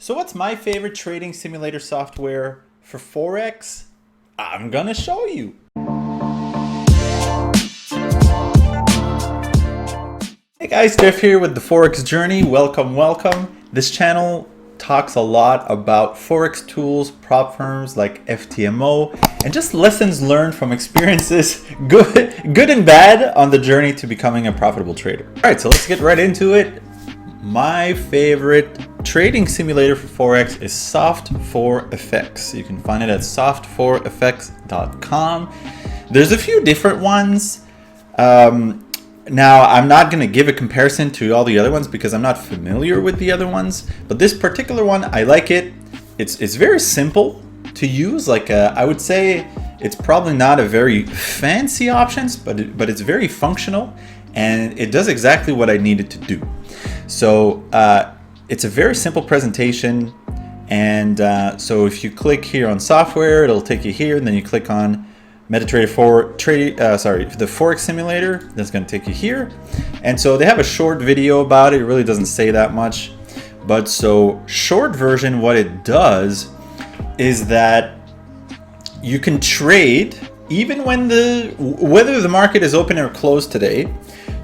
So what's my favorite trading simulator software for Forex? I'm gonna show you. Hey guys, Jeff here with the Forex Journey. Welcome, welcome. This channel talks a lot about Forex tools, prop firms like FTMO, and just lessons learned from experiences, good and bad, on the journey to becoming a profitable trader. All right, so let's get right into it. My favorite trading simulator for Forex is Soft4fx. You can find it at Soft4fx.com. There's a few different ones. Now, I'm not going to give a comparison to all the other ones because I'm not familiar with the other ones, but this particular one, I like it. It's very simple to use. I would say it's probably not a very fancy options, but it's very functional, and it does exactly what I needed to do. So it's a very simple presentation, and so if you click here on software, it'll take you here, and then you click on MetaTrader the Forex simulator. That's going to take you here, and so they have a short video about it. It really doesn't say that much, but so short version, what it does is that you can trade even when whether the market is open or closed today.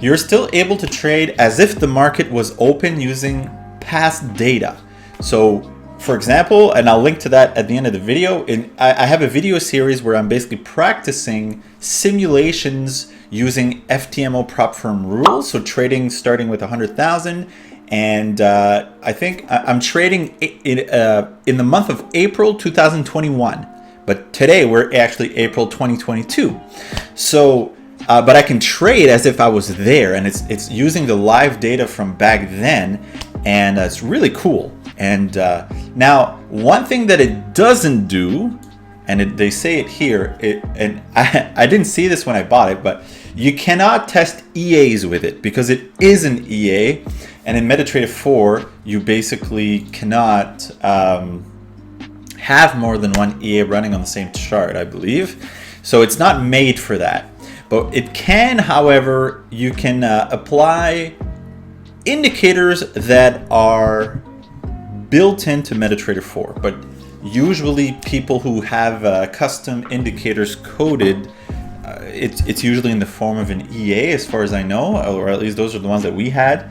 You're still able to trade as if the market was open using past data. So for example, and I'll link to that at the end of the video, I have a video series where I'm basically practicing simulations using FTMO prop firm rules. So trading starting with 100,000, and I think I'm trading in the month of April 2021, but today we're actually April 2022. So but I can trade as if I was there, and it's using the live data from back then, and it's really cool. And now, one thing that it doesn't do, and they say it here, and I didn't see this when I bought it, but you cannot test EAs with it because it is an EA, and in MetaTrader 4, you basically cannot have more than one EA running on the same chart, I believe. So it's not made for that. But it can, however, you can apply indicators that are built into MetaTrader 4. But usually people who have custom indicators coded, it's usually in the form of an EA as far as I know, or at least those are the ones that we had.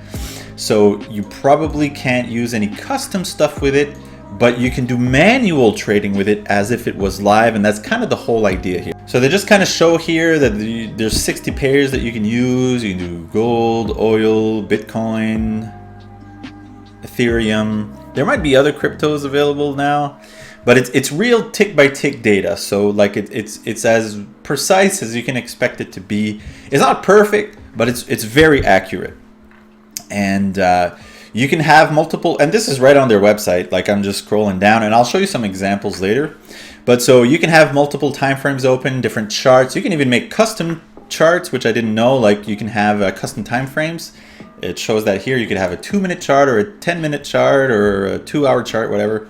So you probably can't use any custom stuff with it, but you can do manual trading with it as if it was live, and that's kind of the whole idea here. So they just kind of show here that there's 60 pairs that you can use. You can do gold, oil, Bitcoin, Ethereum. There might be other cryptos available now, but it's real tick by tick data. So like it's as precise as you can expect it to be. It's not perfect, but it's very accurate. And you can have multiple, and this is right on their website. Like, I'm just scrolling down, and I'll show you some examples later. But so you can have multiple time frames open, different charts. You can even make custom charts, which I didn't know. Like, you can have custom time frames. It shows that here. You could have a 2-minute chart or a 10-minute chart or a 2-hour chart, whatever.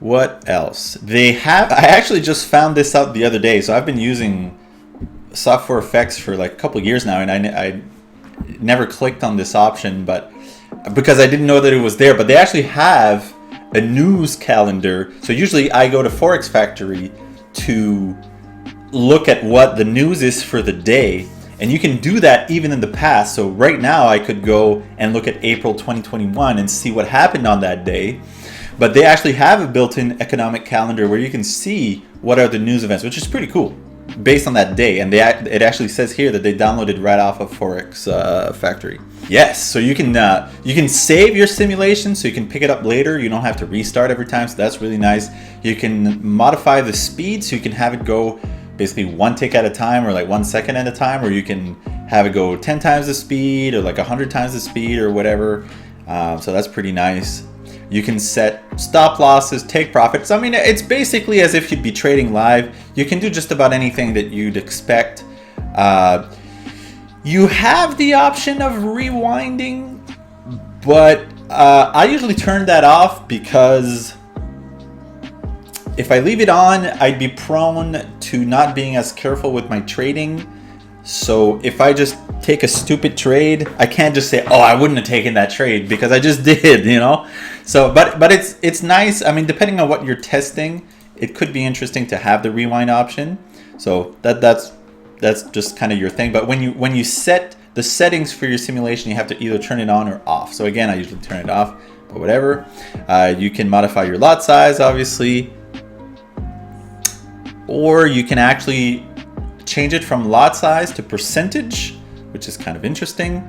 What else? They have, I actually just found this out the other day. So I've been using Soft4fx for like a couple of years now, and I never clicked on this option, but because I didn't know that it was there. But they actually have a news calendar. So usually I go to Forex Factory to look at what the news is for the day, and you can do that even in the past. So right now I could go and look at April 2021 and see what happened on that day. But they actually have a built-in economic calendar where you can see what are the news events, which is pretty cool, based on that day. And it actually says here that they downloaded right off of Forex Factory. Yes, so you can save your simulation so you can pick it up later. You don't have to restart every time, so that's really nice. You can modify the speed so you can have it go basically 1 tick at a time, or like 1 second at a time, or you can have it go 10 times the speed, or like 100 times the speed, or whatever. So that's pretty nice. You can set stop losses, take profits. I mean, it's basically as if you'd be trading live. You can do just about anything that you'd expect. You have the option of rewinding, but I usually turn that off because if I leave it on, I'd be prone to not being as careful with my trading. So if I just take a stupid trade, I can't just say, oh, I wouldn't have taken that trade because I just did, you know. So but it's nice. I mean, depending on what you're testing, it could be interesting to have the rewind option. So that's just kind of your thing. But when you set the settings for your simulation, you have to either turn it on or off. So again, I usually turn it off, but whatever. You can modify your lot size, obviously, or you can actually change it from lot size to percentage, which is kind of interesting.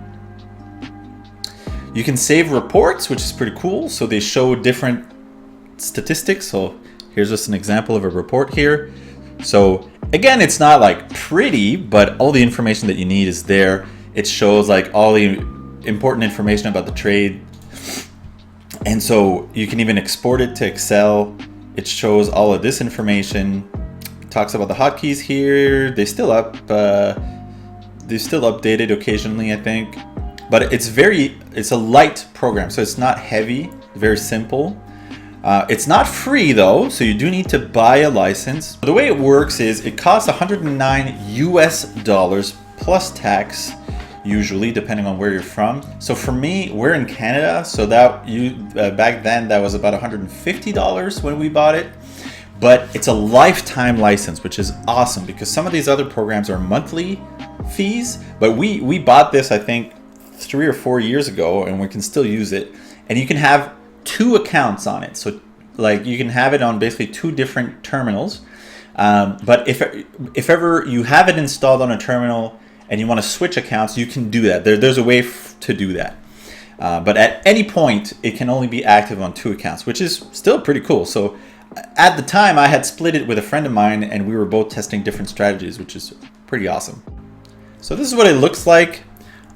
You can save reports, which is pretty cool. So they show different statistics. So here's just an example of a report here. So again, it's not like pretty, but all the information that you need is there. It shows like all the important information about the trade. And so you can even export it to Excel. It shows all of this information. It talks about the hotkeys here. They're still updated occasionally, I think. But it's a light program, so it's not heavy, very simple. It's not free though, so you do need to buy a license. The way it works is it costs $109 US plus tax, usually, depending on where you're from. So for me, we're in Canada, so that back then that was about $150 when we bought it. But it's a lifetime license, which is awesome because some of these other programs are monthly fees. But we bought this, I think, 3 or 4 years ago, and we can still use it. And you can have 2 accounts on it, so like you can have it on basically 2 different terminals. But if ever you have it installed on a terminal and you want to switch accounts, you can do that. There's a way to do that. But at any point, it can only be active on 2 accounts, which is still pretty cool. So at the time, I had split it with a friend of mine, and we were both testing different strategies, which is pretty awesome. So this is what it looks like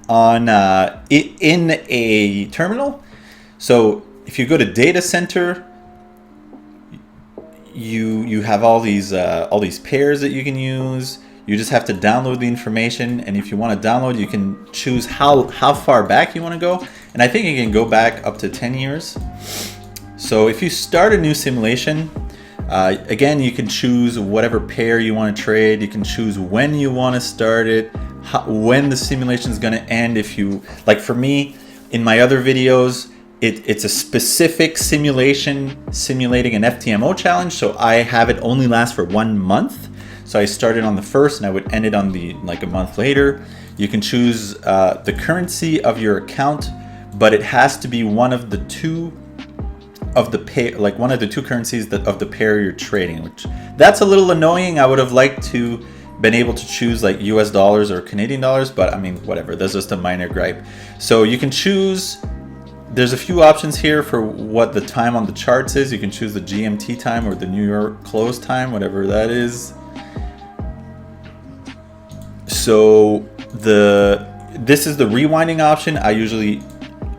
on in a terminal. So if you go to data center, you have all these pairs that you can use. You just have to download the information, and if you want to download, you can choose how far back you want to go. And I think you can go back up to 10 years. So if you start a new simulation, again, you can choose whatever pair you want to trade. You can choose when you want to start it, when the simulation is going to end. If you, like for me, in my other videos, it's a specific simulation simulating an FTMO challenge. So I have it only last for 1 month. So I started on the 1st and I would end it on a month later. You can choose the currency of your account, but it has to be one of the two of the pair, like one of the 2 currencies of the pair you're trading, which that's a little annoying. I would have liked to been able to choose like US dollars or Canadian dollars, but I mean, whatever, that's just a minor gripe. So you can choose, there's a few options here for what the time on the charts is. You can choose the GMT time or the New York close time, whatever that is. So this is the rewinding option. I usually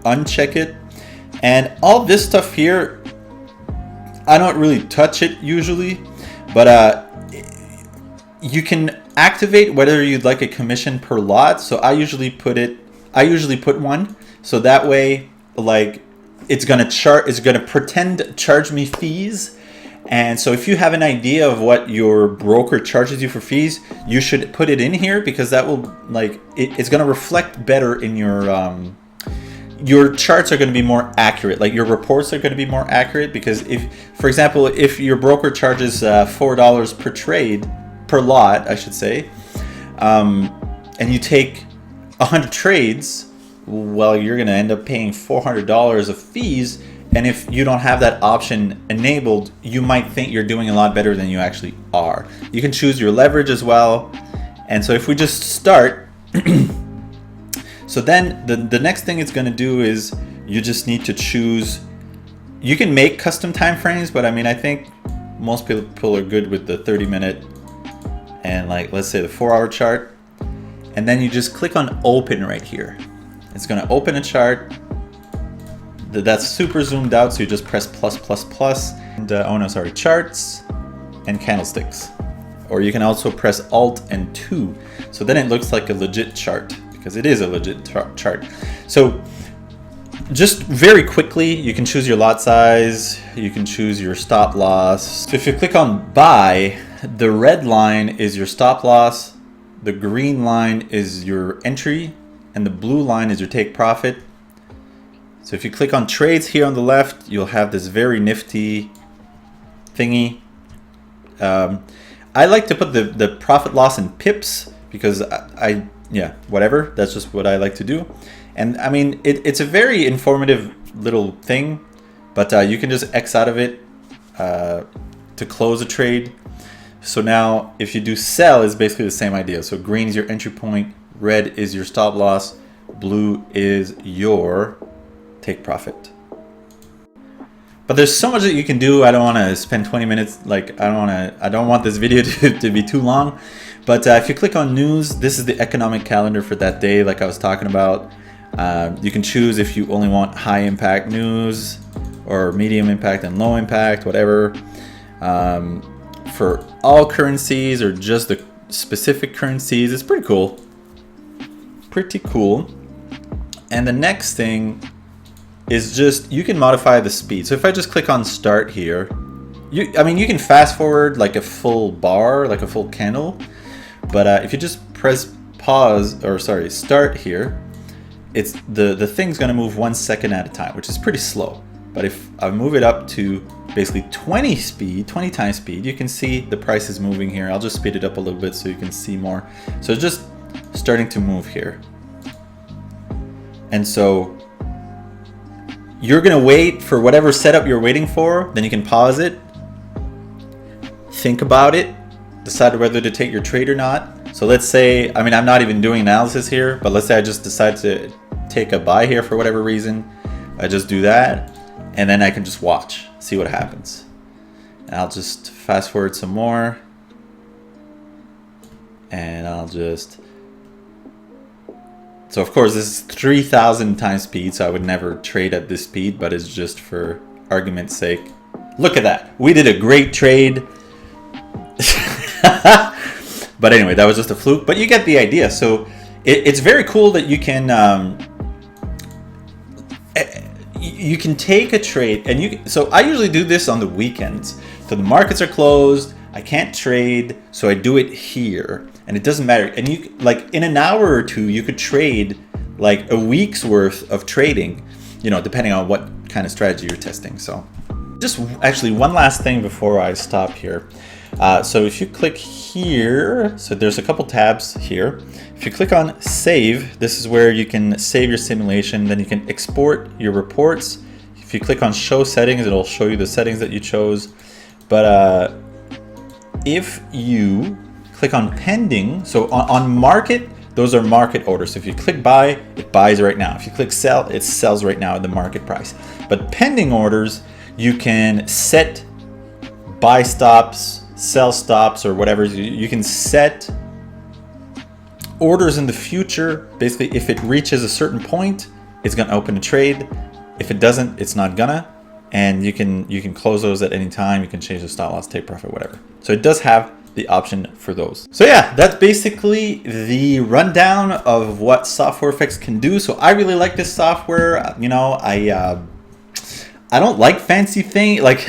uncheck it. And all this stuff here, I don't really touch it usually, but you can activate whether you'd like a commission per lot. So I usually put 1. So that way, like, it's gonna pretend to charge me fees. And so if you have an idea of what your broker charges you for fees, you should put it in here, because that will, like, it's going to reflect better in your charts are going to be more accurate. Like, your reports are going to be more accurate, because if, for example, if your broker charges $4 per trade, per lot, I should say, and you take 100 trades, well, you're going to end up paying $400 of fees. And if you don't have that option enabled, you might think you're doing a lot better than you actually are. You can choose your leverage as well. And so if we just start, so then the next thing it's going to do is you just need to choose, you can make custom time frames, but I mean, I think most people are good with the 30-minute and, like, let's say the 4-hour chart. And then you just click on open right here. It's going to open a chart. That's super zoomed out, so you just press plus, and charts and candlesticks. Or you can also press Alt and 2. So then it looks like a legit chart, because it is a legit chart. So just very quickly, you can choose your lot size, you can choose your stop loss. So if you click on buy, the red line is your stop loss, the green line is your entry and the blue line is your take profit. So if you click on trades here on the left, you'll have this very nifty thingy. I like to put the profit loss in pips because yeah, whatever. That's just what I like to do. And I mean, it's a very informative little thing, but you can just X out of it to close a trade. So now if you do sell, it's basically the same idea. So green is your entry point, red is your stop loss, blue is your take profit. But there's so much that you can do. I don't want to spend 20 minutes. Like I don't want this video to be too long. But if you click on news, this is the economic calendar for that day, like I was talking about. You can choose if you only want high impact news or medium impact and low impact, whatever. For all currencies or just the specific currencies, it's pretty cool. Pretty cool. And the next thing is just, you can modify the speed. So if I just click on start here, I mean, you can fast forward like a full bar, like a full candle. But if you just press pause, or sorry, start here, it's the thing's gonna move 1 second at a time, which is pretty slow. But if I move it up to basically 20 times speed, you can see the price is moving here. I'll just speed it up a little bit so you can see more. So it's just starting to move here. And so you're gonna wait for whatever setup you're waiting for, then you can pause it, think about it, decide whether to take your trade or not. So let's say, I mean, I'm not even doing analysis here, but let's say I just decide to take a buy here for whatever reason. I just do that, and then I can just watch, see what happens. And I'll just fast forward some more, and I'll just, so of course this is 3,000 times speed, so I would never trade at this speed, but it's just for argument's sake. Look at that, we did a great trade. But anyway, that was just a fluke, but you get the idea. So it's very cool that you can take a trade, and so I usually do this on the weekends. So the markets are closed, I can't trade, so I do it here, and it doesn't matter. And you, like, in an hour or two, you could trade like a week's worth of trading, you know, depending on what kind of strategy you're testing. So just actually one last thing before I stop here. So if you click here, so there's a couple tabs here. If you click on save, this is where you can save your simulation. Then you can export your reports. If you click on show settings, it'll show you the settings that you chose. But if you click on pending, so on market, those are market orders. So if you click buy, it buys right now. If you click sell, it sells right now at the market price. But pending orders, you can set buy stops, sell stops, or whatever. You can set orders in the future. Basically, if it reaches a certain point, it's gonna open a trade. If it doesn't, it's not gonna. And you can close those at any time. You can change the stop loss, take profit, whatever. So it does have the option for those. So yeah, that's basically the rundown of what Soft4fx can do. So I really like this software. You know, I don't like fancy things. Like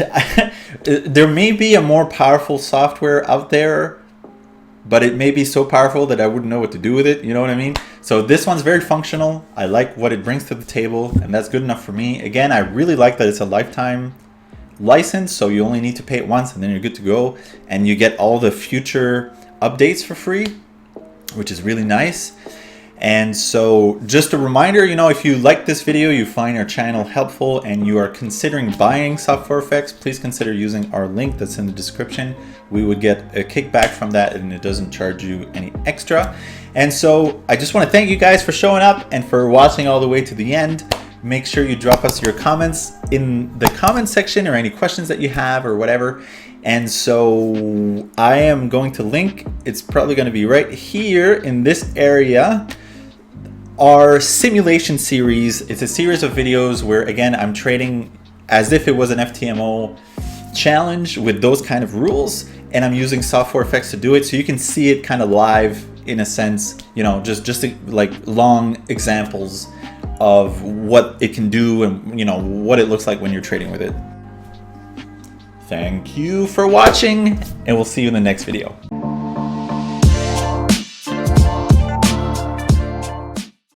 there may be a more powerful software out there, but it may be so powerful that I wouldn't know what to do with it. You know what I mean? So this one's very functional. I like what it brings to the table, and that's good enough for me. Again, I really like that it's a lifetime license, so you only need to pay it once and then you're good to go. And you get all the future updates for free, which is really nice. And so just a reminder, you know, if you like this video, you find our channel helpful, and you are considering buying Soft4fx, please consider using our link that's in the description. We would get a kickback from that, and it doesn't charge you any extra. And so I just want to thank you guys for showing up and for watching all the way to the end. Make sure you drop us your comments in the comment section, or any questions that you have or whatever. And so I am going to link, it's probably going to be right here in this area, our simulation series. It's a series of videos where, again, I'm trading as if it was an FTMO challenge with those kind of rules, and I'm using Soft4fx to do it, so you can see it kind of live in a sense, you know, just like long examples of what it can do and, you know, what it looks like when you're trading with it. Thank you for watching, and we'll see you in the next video.